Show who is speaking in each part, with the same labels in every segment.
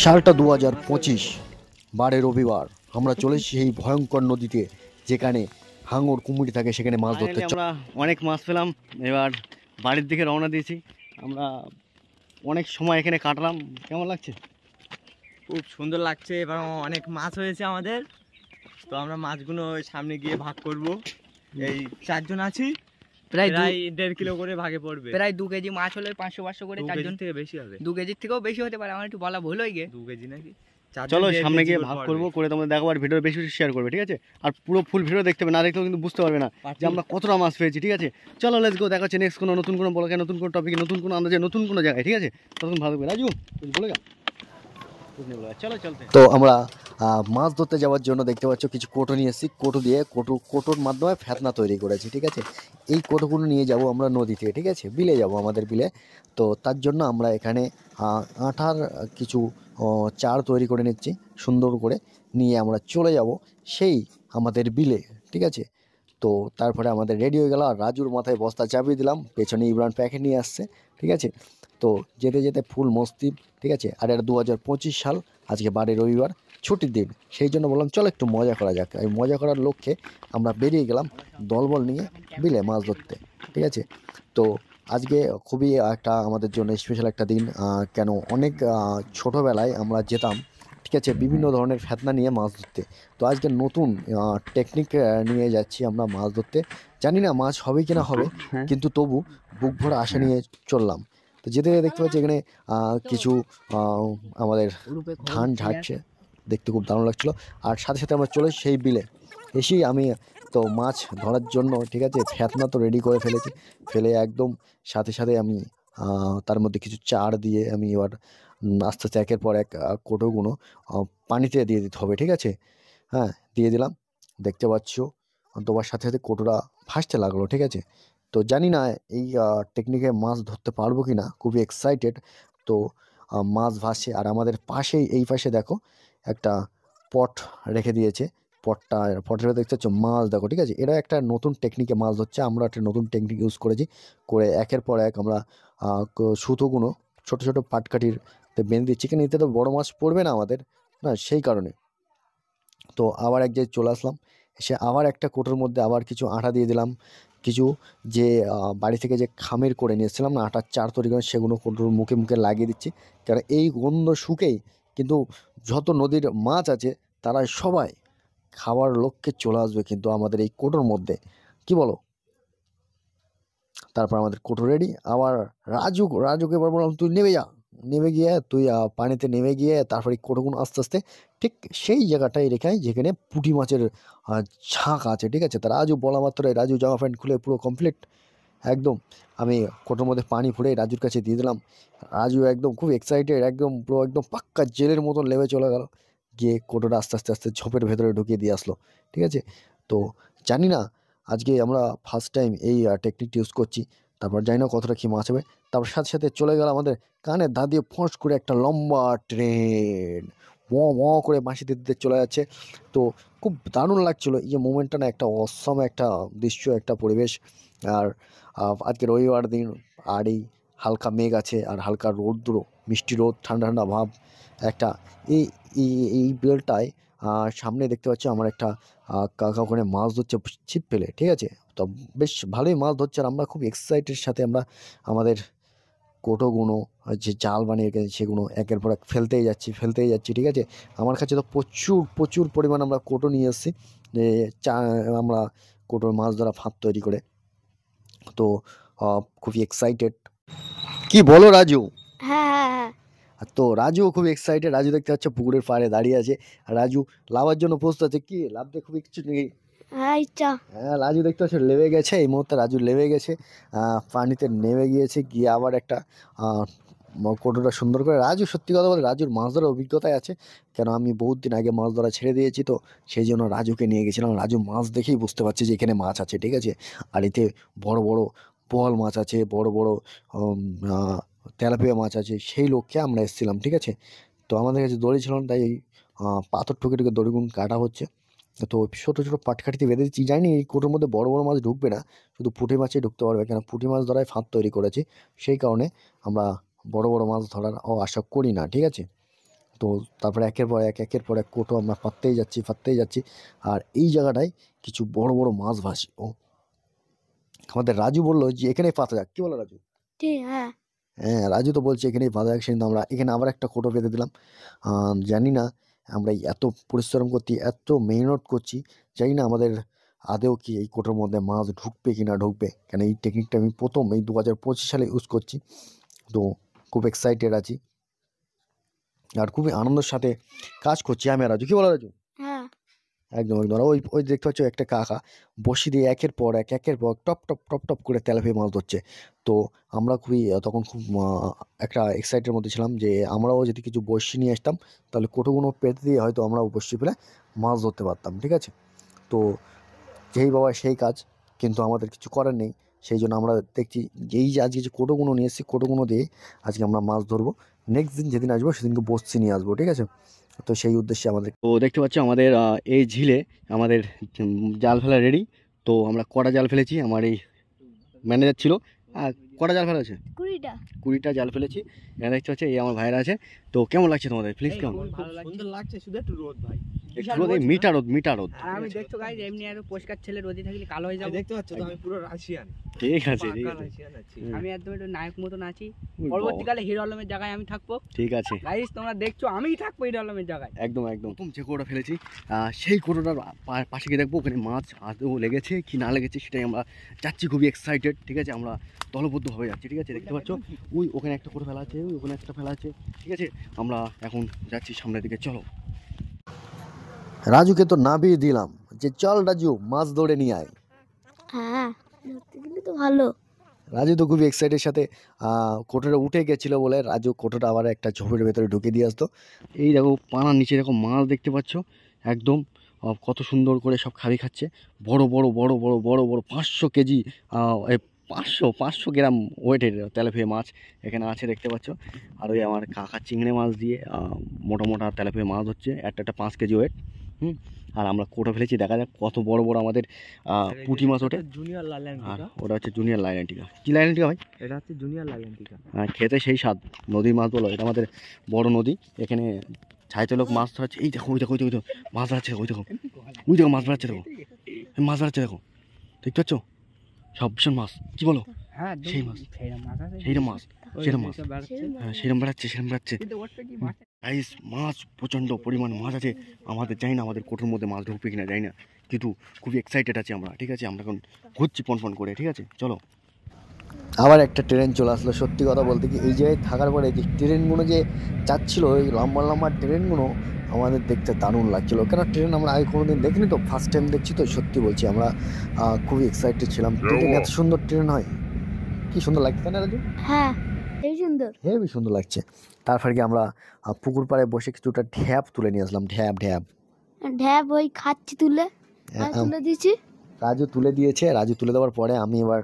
Speaker 1: সালটা 2025, বারে রবিবার। আমরা চলেছি এই ভয়ঙ্কর নদীতে, যেখানে হাঙর কুমির থাকে, সেখানে মাছ ধরতে।
Speaker 2: আমরা অনেক মাছ পেলাম, এবার বাড়ির দিকে রওনা দিয়েছি। আমরা অনেক সময় এখানে কাটলাম। কেমন লাগছে?
Speaker 3: খুব সুন্দর লাগছে। এবার অনেক মাছ হয়েছে আমাদের, তো আমরা মাছগুলো সামনে গিয়ে ভাগ করব। এই 4 জন আছি, প্রায় 1.5 কিলো করে ভাগে পড়বে।
Speaker 4: প্রায় 2 কেজি মাছ হলে 500-500 করে 4 জন
Speaker 3: থেকে বেশি হবে।
Speaker 4: 2 কেজির থেকেও বেশি হতে পারে, আমার একটু বলা ভুল হয়ে গিয়ে।
Speaker 3: 2 কেজি নাকি?
Speaker 2: চলো সামনে গিয়ে ভাগ করবো, করে তোমাদের দেখাবো, আর ভিডিও বেশি বেশি শেয়ার করবে, ঠিক আছে? আর পুরো ফুল ভিডিও দেখতে হবে, না দেখলেও কিন্তু বুঝতে পারবে না যে আমরা কতটা মাছ পেয়েছি, ঠিক আছে? চলো লেটস গো, দেখা হচ্ছে নেক্সট কোনো নতুন কোনো ব্লগে, নতুন কোনো টপিকে, নতুন কোনো আন্দাজে, নতুন কোনো জায়গায়, ঠিক আছে? তখন ভালো করে রাজু বলে গা, চলো চলতে।
Speaker 1: তো আমরা মাছ ধরতে যাওয়ার জন্য দেখতে পাচ্ছ কিছু কোটো নিয়ে এসেছি। কোটোর মাধ্যমে ফেতনা তৈরি করেছি, ঠিক আছে? এই কোটোগুলো নিয়ে যাব আমরা নদীতে, ঠিক আছে? বিলে যাব, আমাদের বিলে। তো তার জন্য আমরা এখানে আঠার কিছু চার তৈরি করে নিচ্ছি, সুন্দর করে নিয়ে আমরা চলে যাব সেই আমাদের বিলে, ঠিক আছে? তো তারপরে আমাদের রেডি হয়ে গেল, আর রাজুর মাথায় বস্তা চাপিয়ে দিলাম, পেছনে ইমরান প্যাকেট নিয়ে আসছে, ঠিক আছে? তো যেতে যেতে ফুল মস্তি, ঠিক আছে? আর এটা 2025 সাল, আজকে বারে রবিবার, ছুটির দিন, সেই জন্য বললাম চলো একটু মজা করা যাক। এই মজা করার লক্ষ্যে আমরা বেরিয়ে গেলাম দলবল নিয়ে বিলে মাছ ধরতে, ঠিক আছে? তো আজকে খুবই একটা আমাদের জন্য স্পেশাল একটা দিন। কেন, অনেক ছোটোবেলায় আমরা যেতাম, ঠিক আছে, বিভিন্ন ধরনের ফেতনা নিয়ে মাছ ধরতে। তো আজকে নতুন টেকনিক নিয়ে যাচ্ছি আমরা মাছ ধরতে। জানি না মাছ হবে কি না হবে, কিন্তু তবু বুক ভরা আশা নিয়ে চললাম। তো যেতে দেখতে পাচ্ছি এখানে কিছু আমাদের ধান ঝাড়ছে, দেখতে খুব দারুণ লাগছিলো। আর সাথে সাথে আমরা চলে সেই বিলে এসেই আমি তো মাছ ধরার জন্য, ঠিক আছে, ফেতনা তো রেডি করে ফেলেছি। ফেলে একদম সাথে সাথে আমি তার মধ্যে কিছু চার দিয়ে আমি এবার আস্তে আস্তে একের পর এক কোটোগুলো পানিতে দিয়ে দিতে হবে, ঠিক আছে? হ্যাঁ, দিয়ে দিলাম, দেখতে পাচ্ছ। তোমার সাথে সাথে কোটোটা ভাসতে লাগলো, ঠিক আছে? তো জানি না এই টেকনিকে মাছ ধরতে পারবো কি না, খুবই এক্সাইটেড। তো মাছ ভাসছে, আর আমাদের পাশেই, এই পাশে দেখো একটা পট রেখে দিয়েছে। পটের ভেতরে দেখতে পাচ্ছ মাছ, দেখো, ঠিক আছে? এটা একটা নতুন টেকনিকে মাছ ধরছে, আমরা একটা নতুন টেকনিক ইউজ করেছি। করে একের পর এক আমরা সুতোগুলো ছোটো ছোটো পাটকাঠির বেঁধে দিচ্ছি, কেন এতে তো বড়ো মাছ পড়বে না আমাদের, না, সেই কারণে। তো আবার এক জায়গায় চলে আসলাম, এসে আবার একটা কোটোর মধ্যে আবার কিছু আটা দিয়ে দিলাম। কিছু যে বাড়ি থেকে যে খামের করে নিয়ে এসেছিলাম না, আটার চার তৈরি করে, সেগুলো কোটোর মুখে মুখে লাগিয়ে দিচ্ছি। কারণ এই গন্ধ শুকেই কিন্তু যত নদীর মাছ আছে তারা সবাই খাওয়ার লক্ষ্যে চলে আসবে কিন্তু আমাদের এই কোটোর মধ্যে, কি বলো? তারপর আমাদের কোটো রেডি। আবার রাজুকে এবার বললাম তুই নেমে যা, নেমে গিয়ে তুই পানিতে নেমে গিয়ে তারপরে কোটোগুলো আস্তে আস্তে ঠিক সেই জায়গাটায় রেখায় যেখানে পুঁটি মাছের ঝাঁক আছে, ঠিক আছে? তা রাজু বলা মাত্রই রাজু জামা প্যান্ট খুলে পুরো কমপ্লিট একদম, আমি কোটোর মধ্যে পানি ফুলে রাজুর কাছে দিয়ে দিলাম। রাজু একদম খুব এক্সাইটেড, একদম পুরো একদম পাক্কা জেলের মতন লেবে চলে গেল, গিয়ে কোটোটা আস্তে আস্তে আস্তে ঝোপের ভেতরে ঢুকিয়ে দিয়ে আসলো, ঠিক আছে? তো জানি না, আজকে আমরা ফার্স্ট টাইম এই টেকনিকটি ইউজ করছি। তারপর জানি না কতটা কী মাছ হবে। তারপর সাথে সাথে চলে গেল আমাদের কানের ধা দিয়ে ফোঁস করে একটা লম্বা ট্রেন, ম করে বাঁশি দিতে দিতে চলে যাচ্ছে। তো খুব দারুণ লাগছিলো এই যে মোমেন্টটা, না, একটা অসম একটা দৃশ্য, একটা পরিবেশ। আর আজকে রবিবার দিন, আর এই হালকা মেঘ আছে, আর হালকা রৌদ্র, মিষ্টি রোদ, ঠান্ডা ঠান্ডা ভাব একটা। এই এই এই বিলটায় সামনে দেখতে পাচ্ছি আমার একটা কাকা ওখানে মাছ ধরছে ছিপ ফেলে, ঠিক আছে? তো বেশ ভালোই মাছ ধরছে, আর আমরা খুব এক্সাইটেড সাথে আমরা আমাদের কোটোগুলো যে জাল বানিয়ে রেখেছি সেগুলো একের পর এক ফেলতেই যাচ্ছি, ঠিক আছে? আমার কাছে তো প্রচুর প্রচুর পরিমাণ আমরা কোটো নিয়ে এসেছি, যে আমরা কোটোর মাছ ধরা ফাঁদ তৈরি করে। তো খুবই এক্সাইটেড, কি বলো রাজু?
Speaker 5: হ্যাঁ হ্যাঁ হ্যাঁ
Speaker 1: তো রাজুও খুব এক্সাইটেড। রাজু দেখতে পাচ্ছ পুকুরের পাড়ে দাঁড়িয়ে আছে, আর রাজু লাভার জন্য প্রস্তুত আছে। কি লাভতে খুব ইচ্ছে নেই?
Speaker 5: হ্যাঁ, ইচ্ছা।
Speaker 1: হ্যাঁ, রাজু দেখতে পাচ্ছ লেবে গেছে, এই মুহূর্তে রাজু লেবে গেছে, পানিতে নেমে গিয়েছে, গিয়ে আবার একটা কোটোটা সুন্দর করে। রাজু, সত্যি কথা বলে, রাজুর মাছ ধরার অভিজ্ঞতায় আছে, কেন আমি বহুত দিন আগে মাছ ধরা ছেড়ে দিয়েছি, তো সেই জন্য রাজুকে নিয়ে গেছিলাম। রাজু মাছ দেখেই বুঝতে পারছে যে এখানে মাছ আছে, ঠিক আছে? আর এতে বড় বড় বোয়াল মাছ আছে, বড় বড় তেলাপিয়া মাছ আছে, সেই লক্ষ্যে আমরা এসেছিলাম, ঠিক আছে? তো আমাদের কাছে দড়ি ছিল না, তাই পাথর ঠুকে ঠুকে দড়িগুলো কাটা হচ্ছে। তো ছোটো ছোটো পাটকাঠিতে বেঁধে দিচ্ছি। জানি এই কোটোর মধ্যে বড় বড় মাছ ঢুকবে না, শুধু পুঁটি মাছই ঢুকতে পারবে, কেন পুঁটি মাছ ধরায় ফাঁদ তৈরি করেছি, সেই কারণে আমরা বড় বড় মাছ ধরার আশা করি না, ঠিক আছে? তো তো তারপরে একের পর এক কোটো আমরা পাততেই যাচ্ছি। আর এই জায়গাটায় কিছু বড় বড় মাছ ভাসে। ও আমাদের রাজু বললো যে এখানেই পাতা যাক, কি বলো রাজু?
Speaker 5: ঠিক, হ্যাঁ।
Speaker 1: হ্যাঁ, রাজু তো বলছে এখানেই পাতা যাক, সেদিন আমরা এখানে আবার একটা কোটো পেতে দিলাম। জানি না আমরা এই এত পরিশ্রম করছি, এত মেহনত করছি, জানি না আমাদের আদেও কি এই কোটোর মধ্যে মাছ ঢুকবে কি না ঢুকবে, কেন এই টেকনিকটা আমি প্রথম এই 2025 সালে ইউজ করছি। তো খুব এক্সাইটেড আছি আর খুবই আনন্দের সাথে কাজ করছি আমি আর রাজু, কি বলো রাজু?
Speaker 5: হ্যাঁ,
Speaker 1: একদম একদম। আর ওই ওই দেখতে পাচ্ছ একটা কাকা বসি দিয়ে একের পর এক টপ টপ টপ টপ করে তেলাপিয়া মাছ ধরছে। তো আমরা খুবই তখন খুব একটা এক্সাইটের মধ্যে ছিলাম যে আমরাও যদি কিছু বড়শি নিয়ে আসতাম তাহলে কোটোগুলো পেতে দিয়ে হয়তো আমরাও বড়শি ফেলে মাছ ধরতে পারতাম, ঠিক আছে? তো যেই বাবা সেই কাজ, কিন্তু আমাদের কিছু করার নেই। সেই জন্য আমরা দেখছি যে এই যে আজকে যে কোটোগুলো নিয়ে এসেছি, কোটোগুলো দিয়ে আজকে আমরা মাছ ধরবো। নেক্সট দিন যেদিন আসবো সেদিনকে বড়শি নিয়ে আসবো, ঠিক আছে? তো সেই উদ্দেশ্যে আমাদের
Speaker 2: তো দেখতে পাচ্ছ আমাদের এই ঝিলে আমাদের জাল ফেলা রেডি। তো আমরা কটা জাল ফেলেছি, আমার এই ম্যানেজার ছিল। আর কটা জাল ফেলা আছে?
Speaker 5: 20টা।
Speaker 2: 20টা জাল ফেলেছি। এখানে দেখতে পাচ্ছি এই আমার ভাইরা আছে। তো কেমন লাগছে তোমাদের ফিলিংস কেমন?
Speaker 3: সুন্দর লাগছে, শুধু একটু রোদ ভাই।
Speaker 2: একটু রোদ, এই মিটা রোদ।
Speaker 4: আর আমি দেখছো গাইজ এমনি আর পরিষ্কার ছেলে রোদে থাকলে কালো হয়ে যাবে।
Speaker 3: দেখতে পাচ্ছ তো আমি পুরো রাশিয়ান,
Speaker 2: ঠিক আছে ঠিক
Speaker 3: পাকা
Speaker 2: আছে
Speaker 3: রাশিয়ান আছি।
Speaker 4: আমি একদম একটু নায়ক মতন আছি।
Speaker 2: ওই
Speaker 4: পরবর্তীকালে হিরো আলমের জায়গায় আমি থাকবো।
Speaker 2: ঠিক আছে,
Speaker 4: গাইজ তোমরা দেখছো আমিই থাকবো হিরো আলমের জায়গায়।
Speaker 2: একদম একদম। প্রথম যে কোটোটা ফেলেছি সেই কোটোটার পাশে গিয়ে দেখবো ওখানে মাছ আদৌ লেগেছে কি না লেগেছে, সেটাই আমরা যাচ্ছি খুবই এক্সাইটেড, ঠিক আছে? আমরা দলবদ্ধভাবে যাচ্ছি, ঠিক আছে? দেখতে পাচ্ছ ওই ওখানে একটা কোটো ফেলা আছে, ওই ওখানে একটা ফেলা আছে, ঠিক আছে? আমরা এখন যাচ্ছি সামনের দিকে, চলো।
Speaker 1: রাজুকে তো নামিয়ে দিলাম যে চল রাজু মাছ ধরে নিয়ে আয়।
Speaker 5: হ্যাঁ, ধরতে গেলে তো ভালো।
Speaker 1: রাজু তো খুবই এক্সাইটেড সাথে কোটোটা উঠে গেছিলো বলে রাজু কোটোটা আবার একটা ঝোপের ভেতরে ঢুকে দিয়ে আসতো।
Speaker 2: এই দেখো পানার নিচে দেখো মাছ দেখতে পাচ্ছ, একদম কত সুন্দর করে সব খাবি খাচ্ছে। বড় বড় বড় বড় বড় বড় 500 কেজি 500 গ্রাম ওয়েটের তেলাপিয়া মাছ এখানে আছে, দেখতে পাচ্ছ। আর ওই আমার কাকা চিংড়ি মাছ দিয়ে মোটা মোটা তেলাপিয়া মাছ হচ্ছে, একটা 5 কেজি ওয়েট। আর আমরা কোটো ফেলেছি, দেখা যাক কত বড় বড় আমাদের পুঁটি মাছ ওঠে।
Speaker 3: জুনিয়র
Speaker 2: আর
Speaker 3: লাইল্যান্ডিকা,
Speaker 2: ওটা হচ্ছে জুনিয়র লাইল্যান্ডিকা। কি লাইল্যান্ডিকা ভাই?
Speaker 3: এটা হচ্ছে জুনিয়র লাইল্যান্ডিকা।
Speaker 2: খেতে সেই স্বাদ, নদীর মাছ বলো, এটা আমাদের বড় নদী। এখানে ছাইতে লোক মাছ ধরছে। এই দেখো ওই দেখো ওই দেখো মাছ ধরাচ্ছে, ওই দেখো মাছ ধরাচ্ছে, দেখো মাছ ধরাচ্ছে, দেখো দেখতে পাচ্ছ সব ভীষণ মাছ, কি বলো?
Speaker 4: হ্যাঁ
Speaker 2: সেই মাছ,
Speaker 4: সেইরকম মাছ আছে।
Speaker 2: সেইরকম মাছ, সেরকম মাছ,
Speaker 5: সেরকম
Speaker 2: হ্যাঁ সেরকম বেড়াচ্ছে।
Speaker 4: কিন্তু ওর পেটি মাছ
Speaker 2: গাইস মাছ প্রচণ্ড পরিমাণ মাছ আছে আমাদের, জানি না আমাদের কোটোর মধ্যে মাছ ঢুকবে কিনা জানি না, কিন্তু খুবই এক্সাইটেড আছি আমরা, ঠিক আছে? আমরা এখন ঘুরছি ফোন করে, ঠিক আছে? চলো।
Speaker 1: আবার একটা ট্রেন চলে আসলো। সত্যি কথা বলতে কি এই জায়গায় থাকার পরে যে ট্রেনগুলো যে যাচ্ছিল, ওই লম্বা লম্বা ট্রেনগুলো আমাদের দেখতে দারুণ লাগছিলো। কেন ট্রেন আমরা আগে কোনোদিন দেখিনি, তো ফার্স্ট টাইম দেখছি। তো সত্যি বলছি আমরা খুবই এক্সাইটেড ছিলাম। ট্রেন এত সুন্দর ট্রেন হয়, কি সুন্দর লাগছে তাই না রাজু?
Speaker 5: হ্যাঁ, এই সুন্দর।
Speaker 1: হেবি সুন্দর লাগছে। তারপরে কি আমরা পুকুর পাড়ে বসে কিছুটা ঢ্যাপ তুলে নিয়ে আসলাম, ঢ্যাপ।
Speaker 5: ঢ্যাব ওই খাচ্ছি তুলে, আমি তুলে দিচ্ছি।
Speaker 1: রাজু তুলে দিয়েছে। রাজু তুলে দেওয়ার পরে আমি এবার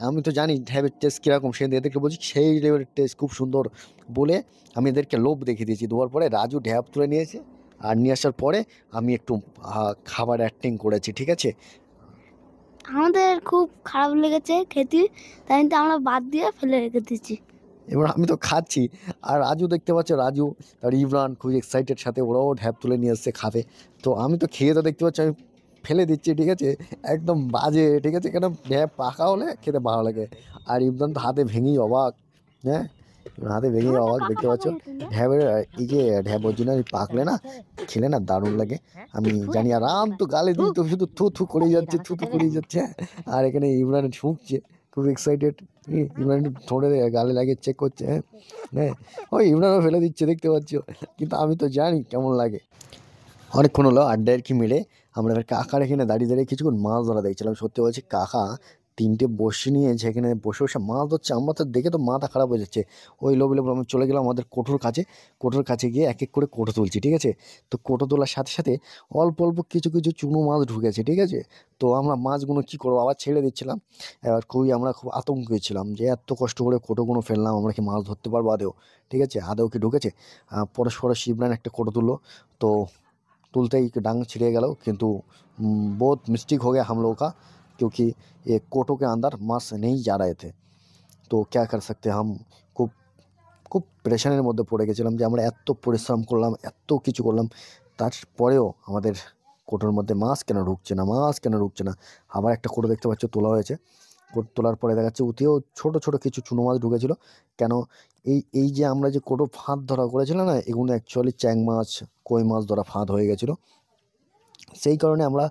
Speaker 1: আমি তো জানি ঢ্যাবের টেস্ট কীরকম, সে এদেরকে বলছি সেই লেভেলের টেস্ট খুব সুন্দর বলে আমি এদেরকে লোভ দেখিয়ে দিয়েছি। দেওয়ার পরে রাজু ঢ্যাব তুলে নিয়েছে, আর নিয়ে আসার পরে আমি একটু খাবার অ্যাক্টিং করেছি, ঠিক আছে?
Speaker 5: আমাদের খুব খারাপ লেগেছে খেতে, তাই কিন্তু আমরা বাদ দিয়ে ফেলে রেখে দিচ্ছি।
Speaker 1: এবার আমি তো খাচ্ছি, আর রাজু দেখতে পাচ্ছ, রাজু আর ইমরান খুবই এক্সাইটেড সাথে, ওরাও ঢ্যাব তুলে নিয়ে এসছে খাবে। তো আমি তো খেয়ে তো দেখতে পাচ্ছি আমি ফেলে দিচ্ছি, ঠিক আছে? একদম বাজে, ঠিক আছে? কেন ঢ্যাব পাকা হলে খেতে ভালো লাগে। আর ইমরান তো হাতে ভেঙেই অবাক, হ্যাঁ হাতে ভেঙেই অবাক, দেখতে পাচ্ছ। ঢ্যাবের এই যে ঢ্যাব অরিজিনাল পাকলে না, খেলে না দারুণ লাগে। আমি জানি, আর রাম তো গালে দিই তো শুধু থু থু করেই যাচ্ছে। আর এখানে ইমরান ঠুকছে, খুব এক্সাইটেড। ইমরান ঠোঁটে গালে লাগিয়ে চেক করছে, হ্যাঁ ওই ইমরানও ফেলে দিচ্ছে, দেখতে পাচ্ছ। কিন্তু আমি তো জানি কেমন লাগে। অনেকক্ষণ হলো আড্ডা আর কি মেরে আমরা এবার কাকার এখানে দাঁড়িয়ে কিছুক্ষণ মাছ ধরা দেখছিলাম। সত্যি বলছি কাকা 3টে বসে নিয়ে যেখানে বসে বসে মাছ ধরছে, আমরা তো দেখে তো মাথা খারাপ হয়ে যাচ্ছে। ওই লোভে আমি চলে গেলাম আমাদের কোটোর কাছে গিয়ে এক এক করে কোটো তুলছি, ঠিক আছে? তো কোটো তোলার সাথে সাথে অল্প অল্প কিছু চুনো মাছ ঢুকেছে, ঠিক আছে? তো আমরা মাছগুলো কী করবো, আবার ছেড়ে দিচ্ছিলাম। এবার আমরা খুব আতঙ্কে ছিলাম যে এত কষ্ট করে কোটোগুলো ফেললাম, আমরা কি মাছ ধরতে পারবো আদেও, ঠিক আছে? আদেও কি ঢুকেছে? পরস্পর শিবরান একটা কোটো তুললো। তো तुलते ही डांग छिड़े गया, किंतु बहुत मिस्टेक हो गया हम लोगों का, क्योंकि ये कोटों के अंदर मांस नहीं जा रहे थे। तो क्या कर सकते हम, खूब খুব প্রেশারের মধ্যে পড়ে গেছিলাম যে আমরা এত পরিশ্রম করলাম, এত কিছু করলাম, তারপরেও আমাদের কোটোর মধ্যে মাছ কেন ঢুকছে না। আবার একটা কোটো দেখতে পাচ্ছ তোলা হয়েছে। কোটো তোলার পরে দেখা যাচ্ছে উতেও ছোট ছোট কিছু চুনো মাছ ঢুকেছিল। কেন এই যে আমরা যে কোটো ফাঁদ ধরা করেছিলাম না, এগুলো অ্যাকচুয়ালি চ্যাং মাছ, কই মাছ ধরা ফাঁদ হয়ে গেছিলো। সেই কারণে আমরা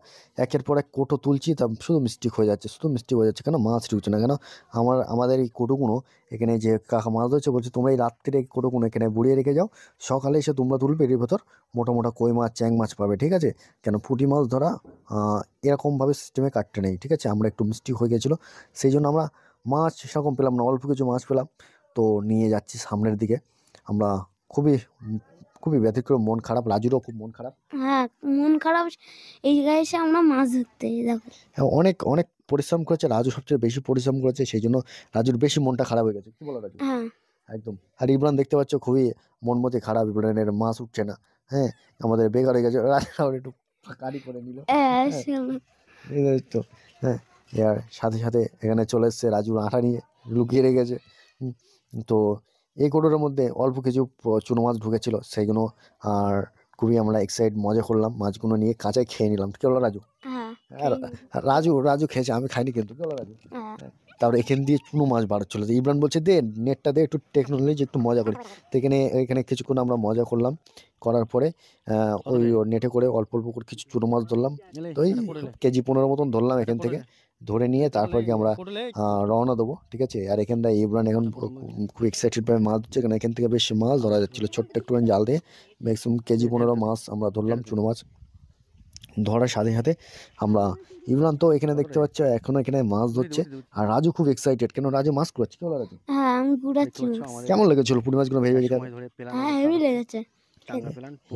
Speaker 1: একের পর এক কোটো তুলছি, তা শুধু মিস্টেক হয়ে যাচ্ছে কেন মাছ ঢুকছে না কেন। আমাদের এই কোটোগুলো এখানে যে কাকা মাছ ধরছে বলছে তোমরা এই রাত্রিরে এই কোটোগুলো এখানে বুড়িয়ে রেখে যাও, সকালে এসে তোমরা তুলবে, এর ভেতর মোটা মোটা কই মাছ চ্যাং মাছ পাবে, ঠিক আছে। কেন পুঁটি মাছ ধরা এরকমভাবে সিস্টেমে কাটতে নেই, ঠিক আছে। আমরা একটু মিস্টেক হয়ে গেছিলো, সেই জন্য আমরা মাছ সেরকম পেলাম না, অল্প কিছু মাছ পেলাম। তো নিয়ে যাচ্ছি সামনের দিকে। আমরা খুবই ব্যতিক্রম, মন খারাপ, রাজুরও খুব মন খারাপ।
Speaker 5: হ্যাঁ, মন খারাপ। এই জায়গায় এসে আমরা মাছ ধরতে, দেখো।
Speaker 1: হ্যাঁ, অনেক অনেক পরিশ্রম করেছে রাজু, সবচেয়ে বেশি পরিশ্রম করেছে, সেই জন্য রাজুর বেশি মনটা খারাপ হয়ে গেছে, কি বলো রাজু?
Speaker 5: হ্যাঁ,
Speaker 1: একদম। আর ইমরান দেখতে পাচ্ছ খুবই মন মতে খারাপ, ইমরানের মাছ উঠছে না। হ্যাঁ, আমাদের বেকার হয়ে গেছে, রাজু আবার একটু কারি করে নিল।
Speaker 5: হ্যাঁ,
Speaker 1: এই তো, হ্যাঁ। এর সাথে সাথে এখানে চলে এসছে রাজুর আটা নিয়ে লুকিয়ে রেখেছে। তো এই কোটোটার মধ্যে অল্প কিছু চুনো মাছ ঢুকেছিল, সেইগুলো আর খুবই আমরা এক্সাইট মজা করলাম, মাছগুলো নিয়ে কাঁচায় খেয়ে নিলাম, কি বলো রাজু?
Speaker 5: হ্যাঁ,
Speaker 1: আর রাজু খেয়েছে, আমি খাইনি কিন্তু, কি বলো রাজু?
Speaker 5: হ্যাঁ।
Speaker 1: তারপরে এখান দিয়ে চুনো মাছ বার হচ্ছিল, তো ইমরান বলছে দে নেটটা দে, একটু টেকনোলজি একটু মজা করি। তো এখানে কিছুক্ষণ আমরা মজা করলাম, করার পরে ওই নেটে করে অল্প অল্প করে কিছু চুনো মাছ ধরলাম। তো এই কেজি 15 মতন ধরলাম এখান থেকে, ধরে নিয়ে তারপর কি আমরা রওনা দেবো, ঠিক আছে। আর এখানটায় ইমরান এখন খুব এক্সাইটেড ভাবে মাছ ধরছে, কারণ এখান থেকে বেশ মাছ ধরা যাচ্ছিলো ছোট্ট একটুখানি জাল দিয়ে। ম্যাক্সিমাম কেজি 15 মাছ আমরা ধরলাম, চুনো মাছ ধরার সাথে সাথে আমরা ইমরান তো এখানে দেখতে পাচ্ছ এখনো এখানে মাছ ধরছে, আর রাজু খুব এক্সাইটেড, কেন রাজু মাছ করছে, কি বলো রাজু?
Speaker 5: হ্যাঁ, আমি কুড়াচ্ছি মাছ।
Speaker 1: কেমন লেগেছিল পুঁটি মাছগুলো ভেজে ভেজে?
Speaker 5: হ্যাঁ, হেভি লেগেছে।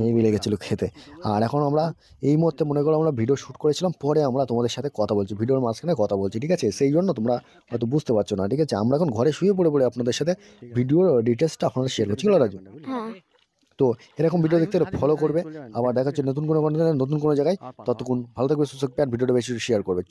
Speaker 1: হেভি লেগেছিল খেতে। আর এখন আমরা এই মুহূর্তে মনে করো আমরা ভিডিও শ্যুট করেছিলাম, পরে আমরা তোমাদের সাথে কথা বলছি, ভিডিওর মাঝখানে কথা বলছি, ঠিক আছে। সেই জন্য তোমরা হয়তো বুঝতে পারছো না, ঠিক আছে। আমরা এখন ঘরে শুয়ে পড়ে আপনাদের সাথে ভিডিওর ডিটেলসটা আপনারা শেয়ার করছি, কি বলো রাজু?
Speaker 5: হ্যাঁ।
Speaker 1: তো এরকম ভিডিও দেখতে ফলো করবে, আবার দেখা হচ্ছে নতুন কোনো জায়গায়। ততক্ষণ ভালো থাকবে, সুস্থ থাকবে, আর ভিডিওটা বেশি শেয়ার করবে।